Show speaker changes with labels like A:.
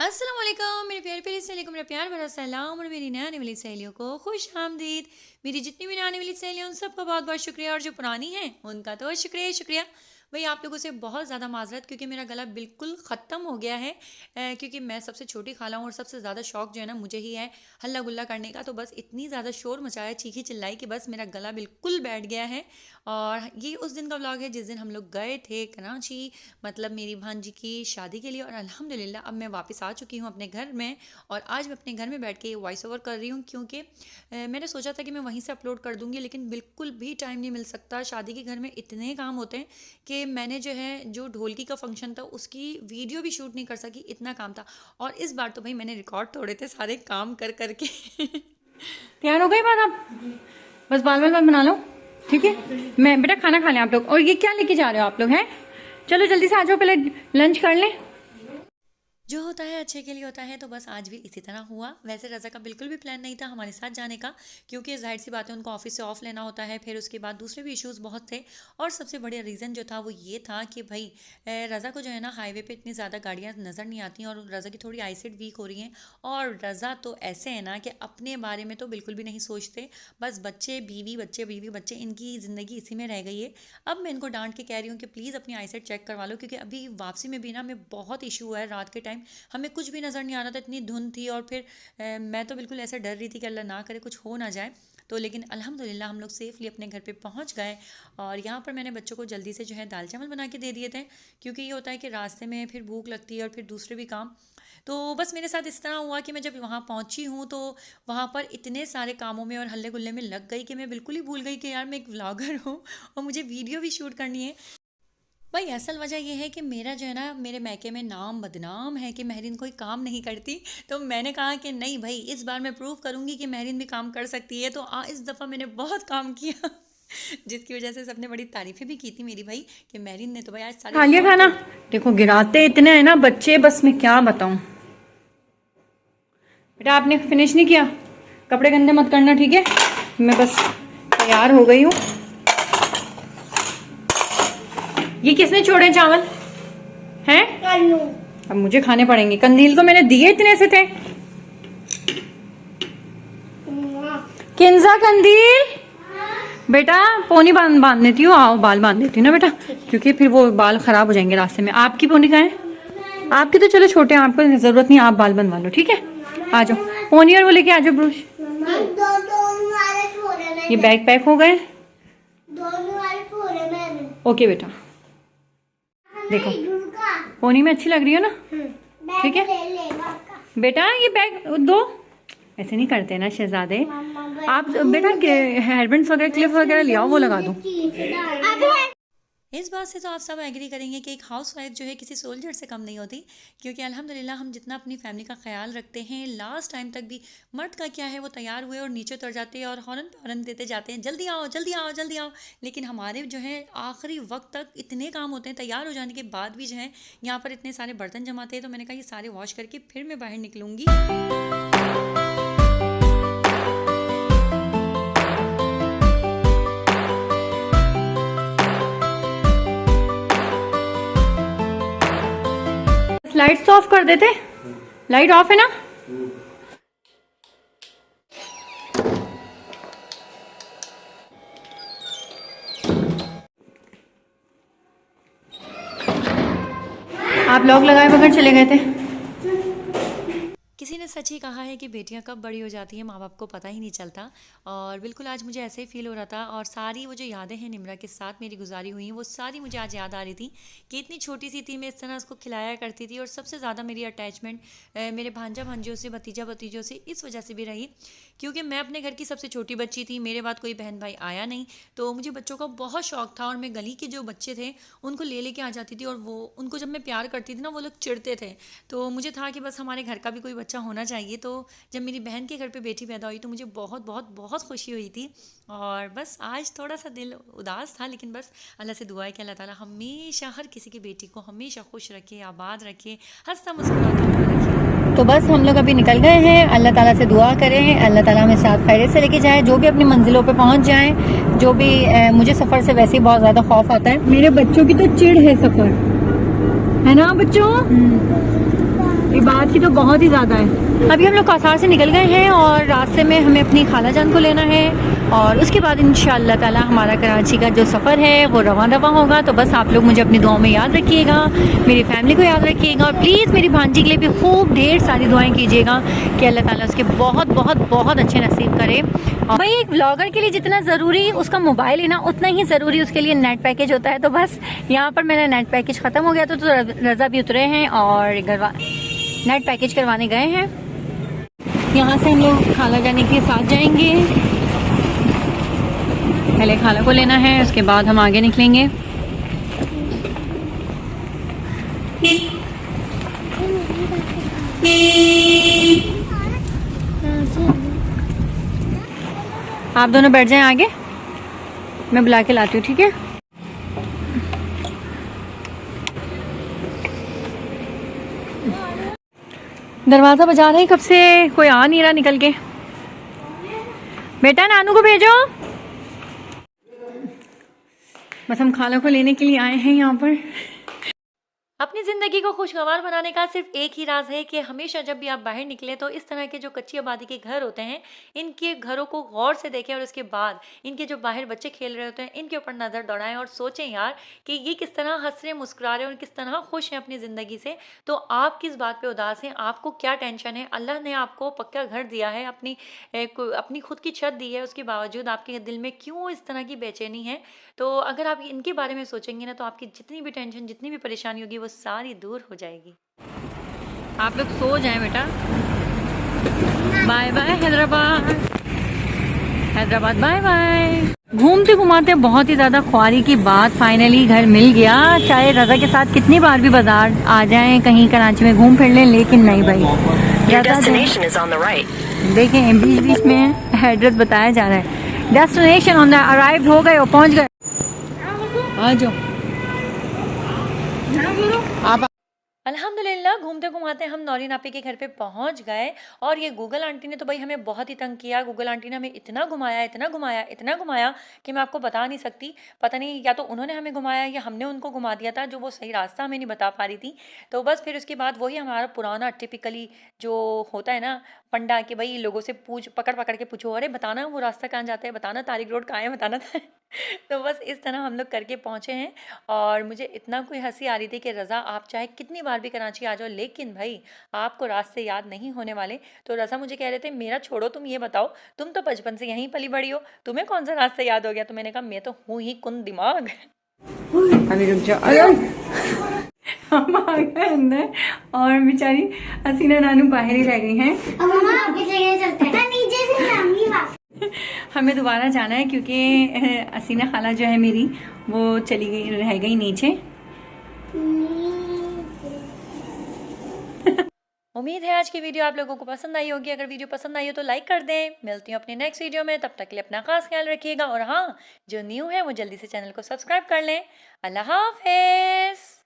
A: अस्सलाम वालेकुम मेरे प्यारे प्यारे सहेलियों को मेरा प्यार भरा सलाम और मेरी नए आने वाली सहेलियों को खुश आमदीद। मेरी जितनी भी नए आने वाली सहेलियाँ उन सबका बहुत बहुत शुक्रिया और जो पुरानी हैं उनका तो शुक्रिया शुक्रिया। भाई आप लोगों से बहुत ज़्यादा माजरत क्योंकि मेरा गला बिल्कुल ख़त्म हो गया है। क्योंकि मैं सबसे छोटी खाला हूँ और सबसे ज़्यादा शौक जो है ना मुझे ही है हल्ला गुल्ला करने का। तो बस इतनी ज़्यादा शोर मचाया चीखी चिल्लाई कि बस मेरा गला बिल्कुल बैठ गया है। और ये उस दिन का व्लॉग है जिस दिन हम लोग गए थे कराची, मतलब मेरी भांजी की शादी के लिए। और अल्हम्दुलिल्लाह अब मैं वापस आ चुकी हूँ अपने घर में और आज मैं अपने घर में बैठ के ये वॉइस ओवर कर रही हूँ क्योंकि मैंने सोचा था कि मैं वहीं से अपलोड कर दूँगी, लेकिन बिल्कुल भी टाइम नहीं मिल सकता। शादी के घर में इतने काम होते हैं कि मैंने जो है जो ढोलकी का फंक्शन था उसकी वीडियो भी शूट नहीं कर सकी, इतना काम था। और इस बार तो भाई मैंने रिकॉर्ड तोड़े थे सारे काम कर करके।
B: तैयार हो गई बात आप? बस बाल बना लो, ठीक है। मैं बेटा खाना खा लें आप लोग। और ये क्या लेके जा रहे हो आप लोग हैं? चलो जल्दी से आ जाओ, पहले लंच कर लें।
A: जो होता है अच्छे के लिए होता है, तो बस आज भी इसी तरह हुआ। वैसे रज़ा का बिल्कुल भी प्लान नहीं था हमारे साथ जाने का क्योंकि जाहिर सी बात है उनको ऑफिस से ऑफ लेना होता है। फिर उसके बाद दूसरे भी इश्यूज़ बहुत थे और सबसे बड़ा रीज़न जो था वो ये था कि भाई रज़ा को जो है ना हाईवे पे इतनी ज़्यादा गाड़ियाँ नज़र नहीं आती और रज़ा की थोड़ी आईसाइट वीक हो रही हैं। और रज़ा तो ऐसे है ना कि अपने बारे में तो बिल्कुल भी नहीं सोचते, बस बच्चे बच्चे इनकी ज़िंदगी इसी में रह गई है। अब मैं इनको डांट के कह रही हूँ कि प्लीज़ अपनी आईसाइट चेक करवा लो क्योंकि अभी वापसी में भी ना हमें बहुत इशू हुआ है। रात के टाइम हमें कुछ भी नज़र नहीं आ रहा था, इतनी धुंध थी। और फिर मैं तो बिल्कुल ऐसे डर रही थी कि अल्लाह ना करे कुछ हो ना जाए। तो लेकिन अल्हम्दुलिल्लाह हम लोग सेफ़ली अपने घर पे पहुंच गए। और यहाँ पर मैंने बच्चों को जल्दी से जो है दाल चावल बना के दे दिए थे क्योंकि ये होता है कि रास्ते में फिर भूख लगती है और फिर दूसरे भी काम। तो बस मेरे साथ इस तरह हुआ कि मैं जब वहाँ पहुँची हूँ तो वहाँ पर इतने सारे कामों में और हल्ले गुल्ले में लग गई कि मैं बिल्कुल ही भूल गई कि यार मैं एक व्लॉगर हूँ और मुझे वीडियो भी शूट करनी है। भाई असल वजह यह है कि मेरा जो है ना मेरे मैके में नाम बदनाम है कि महरीन कोई काम नहीं करती। तो मैंने कहा कि नहीं भाई इस बार मैं प्रूव करूंगी कि महरीन भी काम कर सकती है। तो इस दफ़ा मैंने बहुत काम किया जिसकी वजह से सबने बड़ी तारीफें भी की थी मेरी भाई कि महरीन ने तो भाई आज सारे
B: खा लिया खाना? देखो गिराते इतने हैं ना बच्चे, बस मैं क्या बताऊं। बेटा आपने फिनिश नहीं किया, कपड़े गंदे मत करना, ठीक है। मैं बस तैयार हो गई हूँ। ये किसने छोड़े चावल हैं? अब मुझे खाने पड़ेंगे। कंदील तो मैंने दिए इतने से थे। किंजा कंदील बेटा पोनी बांध देती हूँ। आओ बाल बांध देती हूँ ना बेटा, क्योंकि फिर वो बाल खराब हो जाएंगे रास्ते में। आपकी पोनी कहाँ है? आपके तो चलो छोटे हैं, आपको जरूरत नहीं, आप बाल बनवा लो, ठीक है। आ जाओ पोनी और वो लेके आ जाओ ब्रूश। ये बैग पैक हो गए? ओके बेटा, देखो पोनी में अच्छी लग रही हो ना, ठीक है बेटा। ये बैग दो, ऐसे नहीं करते ना शहजादे। आप बेटा हेयरबैंड्स वगैरह क्लिप वगैरह ले आओ, वो लगा दो।
A: इस बात से तो आप सब एग्री करेंगे कि एक हाउसवाइफ जो है किसी सोल्जर से कम नहीं होती क्योंकि अल्हम्दुलिल्लाह हम जितना अपनी फैमिली का ख्याल रखते हैं, लास्ट टाइम तक भी मर्द का क्या है वो तैयार हुए और नीचे उतर जाते हैं और हॉर्न पे हॉर्न देते जाते हैं जल्दी आओ जल्दी आओ जल्दी आओ। लेकिन हमारे जो है आखिरी वक्त तक इतने काम होते हैं, तैयार हो जाने के बाद भी जो है यहाँ पर इतने सारे बर्तन जमाते हैं। तो मैंने कहा ये सारे वॉश करके फिर मैं बाहर निकलूँगी।
B: लाइट्स तो ऑफ कर देते, लाइट ऑफ है ना। आप लॉक लगाए बगैर चले गए थे।
A: किसी ने सच ही कहा है कि बेटियां कब बड़ी हो जाती हैं माँ बाप को पता ही नहीं चलता। और बिल्कुल आज मुझे ऐसे ही फील हो रहा था और सारी वो जो यादें हैं निम्रा के साथ मेरी गुजारी हुई हैं वो सारी मुझे आज याद आ रही थी कि इतनी छोटी सी थी मैं इस तरह उसको खिलाया करती थी। और सबसे ज़्यादा मेरी अटैचमेंट मेरे भांजा भांजियों से भतीजा भतीजों से इस वजह से भी रही क्योंकि मैं अपने घर की सबसे छोटी बच्ची थी, मेरे बाद कोई बहन भाई आया नहीं। तो मुझे बच्चों का बहुत शौक था और मैं गली के जो बच्चे थे उनको ले लेके आ जाती थी और वो उनको जब मैं प्यार करती थी ना वो लोग चिढ़ते थे। तो मुझे था कि बस हमारे घर का भी कोई बच्चा होना चाहिए। तो जब मेरी बहन के घर पे बेटी पैदा हुई तो मुझे बहुत बहुत बहुत खुशी हुई थी। और बस आज थोड़ा सा दिल उदास था, लेकिन बस अल्लाह से दुआ है कि अल्लाह ताला हमेशा हर किसी की बेटी को हमेशा खुश रखे, आबाद रखे, हंसता मुस्कुराता हुआ रखे।
B: तो बस हम लोग अभी निकल गए हैं। अल्लाह ताला से दुआ करें अल्लाह ताला हमें साथ खैरियत से लेके जाए, जो भी अपनी मंजिलों पे पहुंच जाएं। जो भी मुझे सफ़र से वैसे ही बहुत ज़्यादा खौफ आता है। मेरे बच्चों की तो चिढ़ है सफ़र, है ना बच्चों? इबाद बरसात की तो बहुत ही ज़्यादा है। अभी हम लोग कौसार से निकल गए हैं और रास्ते में हमें अपनी खाला जान को लेना है और उसके बाद इंशाअल्लाह ताला हमारा कराची का जो सफ़र है वो रवा होगा। तो बस आप लोग मुझे अपनी दुआओं में याद रखिएगा, मेरी फैमिली को याद रखिएगा और प्लीज़ मेरी भांजी के लिए भी खूब ढेर सारी दुआएं कीजिएगा कि अल्लाह ताला उसके बहुत बहुत बहुत अच्छे नसीब करे। और भाई एक ब्लॉगर के लिए जितना ज़रूरी उसका मोबाइल है ना, उतना ही ज़रूरी उसके लिए नेट पैकेज होता है। तो बस यहाँ पर मेरा नेट पैकेज ख़त्म हो गया तो रज़ा भी उतरे हैं और नेट पैकेज करवाने गए हैं। यहाँ से हम लोग खाला जाने के साथ जाएंगे, पहले खाला को लेना है उसके बाद हम आगे निकलेंगे। आप दोनों बैठ जाएं आगे, मैं बुला के लाती हूँ, ठीक है। दरवाज़ा बजा रहे हैं कब से, कोई आ नहीं रहा निकल के। बेटा नानू को भेजो। बस हम खाला को लेने के लिए आए हैं यहाँ पर।
A: अपनी ज़िंदगी को खुशगवार बनाने का सिर्फ एक ही राज है कि हमेशा जब भी आप बाहर निकले तो इस तरह के जो कच्ची आबादी के घर होते हैं इनके घरों को गौर से देखें और उसके बाद इनके जो बाहर बच्चे खेल रहे होते हैं इनके ऊपर नज़र दौड़ाएं और सोचें यार कि ये किस तरह हंस रहे मुस्कुरा रहे हैं और किस तरह खुश हैं अपनी ज़िंदगी से। तो आप किस बात पर उदास हैं, आपको क्या टेंशन है? अल्लाह ने आपको पक्का घर दिया है, अपनी खुद की छत दी है, उसके बावजूद आपके दिल में क्यों इस तरह की बेचैनी है? तो अगर आप इनके बारे में सोचेंगे ना तो आपकी जितनी भी टेंशन, जितनी भी परेशानी होगी वो सारी दूर हो जाएगी।
B: आप लोग सो जाएं बेटा। Bye bye Hyderabad, Hyderabad bye bye. घूमते घुमाते बहुत ही ज़्यादा ख्वारी की बात, फाइनली घर मिल गया। चाहे रज़ा के साथ कितनी बार भी बाजार आ जाएं, कहीं कराची में घूम फिर लें, लेकिन नहीं भाई, देखें बीच बीच में एड्रेस बताया जा रहा है। डेस्टिनेशन ऑन द अराइव हो गए और पहुंच गए। आ जाओ आप।
A: अल्हम्दुलिल्लाह घूमते घुमाते हम नौरीन आपी के घर पे पहुंच गए और ये गूगल आंटी ने तो भाई हमें बहुत ही तंग किया। गूगल आंटी ने हमें इतना घुमाया, इतना घुमाया, इतना घुमाया कि मैं आपको बता नहीं सकती। पता नहीं या तो उन्होंने हमें घुमाया या हमने उनको घुमा दिया था, जो वो सही रास्ता हमें नहीं बता पा रही थी। तो बस फिर उसके बाद वही हमारा पुराना टिपिकली जो होता है ना फंडा कि भाई लोगों से पकड़ पकड़ के पूछो, अरे बताना वो रास्ता कहाँ जाता है, बताना तारिक रोड कहाँ है, बताना तो बस इस तरह हम लोग करके पहुँचे हैं। और मुझे इतना कोई हंसी आ रही थी कि रज़ा आप चाहे कितनी बार भी कराची आ जाओ लेकिन भाई आपको रास्ते याद नहीं होने वाले। तो रज़ा मुझे कह रहे थे मेरा छोड़ो, तुम ये बताओ, तुम तो बचपन से यहीं पली बड़ी हो, तुम्हें कौन सा रास्ता याद हो गया? तो मैंने कहा मैं तो हूँ ही कुन दिमाग।
B: अभी रुक जाओ। हम आ गए अंदर और बेचारी हसीना नानू बाहर ही रह गई हैं। हमें दोबारा जाना है क्योंकि हसीना खाला जो है मेरी वो चली गई, रह गई नीचे।
A: उम्मीद है आज की वीडियो आप लोगों को पसंद आई होगी। अगर वीडियो पसंद आई हो तो लाइक कर दें। मिलती हूँ अपने नेक्स्ट वीडियो में, तब तक के लिए अपना खास ख्याल रखिएगा और हाँ, जो न्यू है वो जल्दी से चैनल को सब्सक्राइब कर लें। अल्लाह हाफिज़।